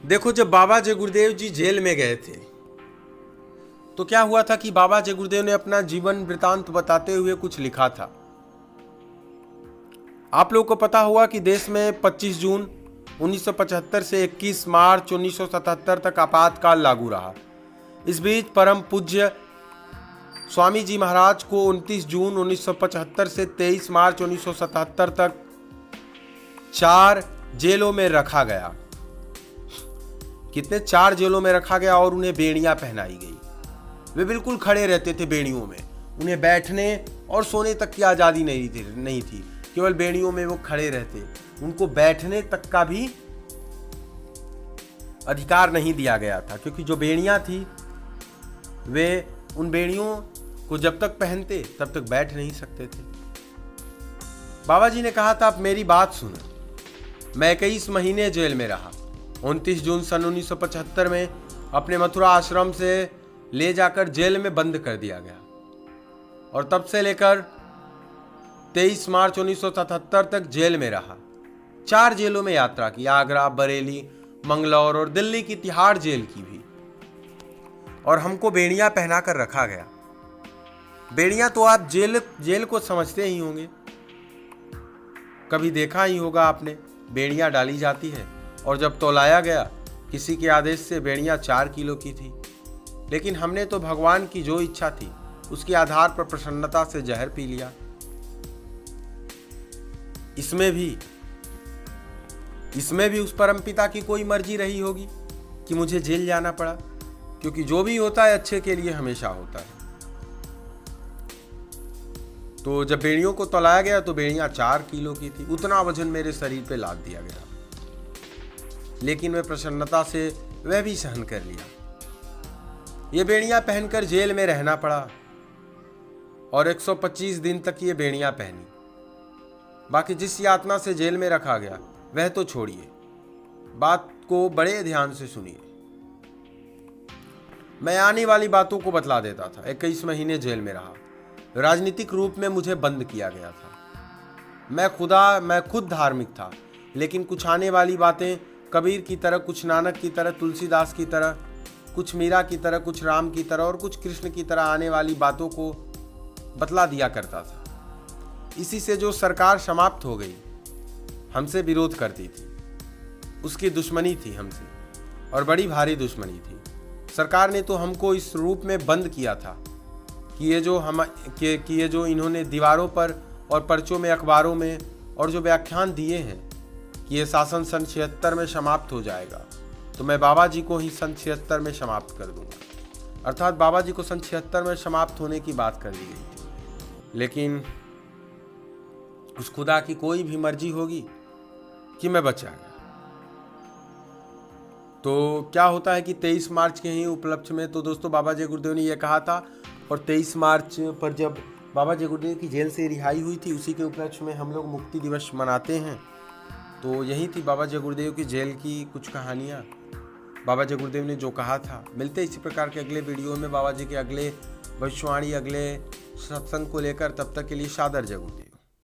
देखो, जब बाबा जय गुरुदेव जी जेल में गए थे तो क्या हुआ था कि बाबा जय गुरुदेव ने अपना जीवन वृतांत बताते हुए कुछ लिखा था। आप लोगों को पता होगा कि देश में 25 जून 1975 से 21 मार्च 1977 तक आपातकाल लागू रहा। इस बीच परम पूज्य स्वामी जी महाराज को 29 जून 1975 से 23 मार्च 1977 तक 4 जेलों में रखा गया। कितने 4 जेलों में रखा गया और उन्हें बेड़ियां पहनाई गई। वे बिल्कुल खड़े रहते थे बेड़ियों में। उन्हें बैठने और सोने तक की आज़ादी नहीं थी। केवल बेड़ियों में वो खड़े रहते। उनको बैठने तक का भी अधिकार नहीं दिया गया था, क्योंकि जो बेड़ियां थी वे उन बेड़ियों को जब तक पहनते तब तक बैठ नहीं सकते थे। बाबा जी ने कहा था, आप मेरी बात सुनो। मैं 21 महीने जेल में रहा। 29 जून सन 1975 में अपने मथुरा आश्रम से ले जाकर जेल में बंद कर दिया गया और तब से लेकर 23 मार्च 1977 तक जेल में रहा। 4 जेलों में यात्रा की, आगरा, बरेली, मंगलौर और दिल्ली की तिहाड़ जेल की भी। और हमको बेड़ियां पहना कर रखा गया। बेड़ियां तो आप जेल को समझते ही होंगे, कभी देखा ही होगा आपने। बेड़ियां डाली जाती है और जब तौलाया गया, किसी के आदेश से बेड़ियां 4 किलो की थी, लेकिन हमने तो भगवान की जो इच्छा थी उसके आधार पर प्रसन्नता से जहर पी लिया। इसमें भी उस परमपिता की कोई मर्जी रही होगी कि मुझे जेल जाना पड़ा, क्योंकि जो भी होता है अच्छे के लिए हमेशा होता है। तो जब बेड़ियों को तौलाया गया तो बेड़ियां 4 किलो की थी। उतना वजन मेरे शरीर पे लाद दिया गया, लेकिन मैं प्रसन्नता से वह भी सहन कर लिया। ये बेड़ियां पहनकर जेल में रहना पड़ा और 125 दिन तक ये बेड़ियां पहनी। बाकी जिस यातना से जेल में रखा गया वह तो छोड़िए, बात को बड़े ध्यान से सुनिए। मैं आने वाली बातों को बतला देता था। 21 महीने जेल में रहा। राजनीतिक रूप में मुझे बंद किया गया था। मैं खुद धार्मिक था, लेकिन कुछ आने वाली बातें कबीर की तरह, कुछ नानक की तरह, तुलसीदास की तरह, कुछ मीरा की तरह, कुछ राम की तरह और कुछ कृष्ण की तरह आने वाली बातों को बतला दिया करता था। इसी से जो सरकार समाप्त हो गई, हमसे विरोध करती थी, उसकी दुश्मनी थी हमसे, और बड़ी भारी दुश्मनी थी। सरकार ने तो हमको इस रूप में बंद किया था कि ये जो इन्होंने दीवारों पर और पर्चों में, अखबारों में और जो व्याख्यान दिए हैं कि ये शासन सन 76 में समाप्त हो जाएगा, तो मैं बाबा जी को ही सन 76 में समाप्त कर दूंगा। अर्थात बाबा जी को सन 76 में समाप्त होने की बात कर दी गई थी, लेकिन उस खुदा की कोई भी मर्जी होगी कि मैं बच जाऊंगा। तो क्या होता है कि 23 मार्च के ही उपलक्ष्य में तो दोस्तों बाबा जय गुरुदेव ने यह कहा था, और 23 मार्च पर जब बाबा जय गुरुदेव की जेल से रिहाई हुई थी, उसी के उपलक्ष्य में हम लोग मुक्ति दिवस मनाते हैं। तो यही थी बाबा जय गुरुदेव की जेल की कुछ कहानियाँ, बाबा जय गुरुदेव ने जो कहा था। मिलते इसी प्रकार के अगले वीडियो में बाबा जी के अगले भविष्यवाणी, अगले सत्संग को लेकर। तब तक के लिए सादर जय गुरुदेव।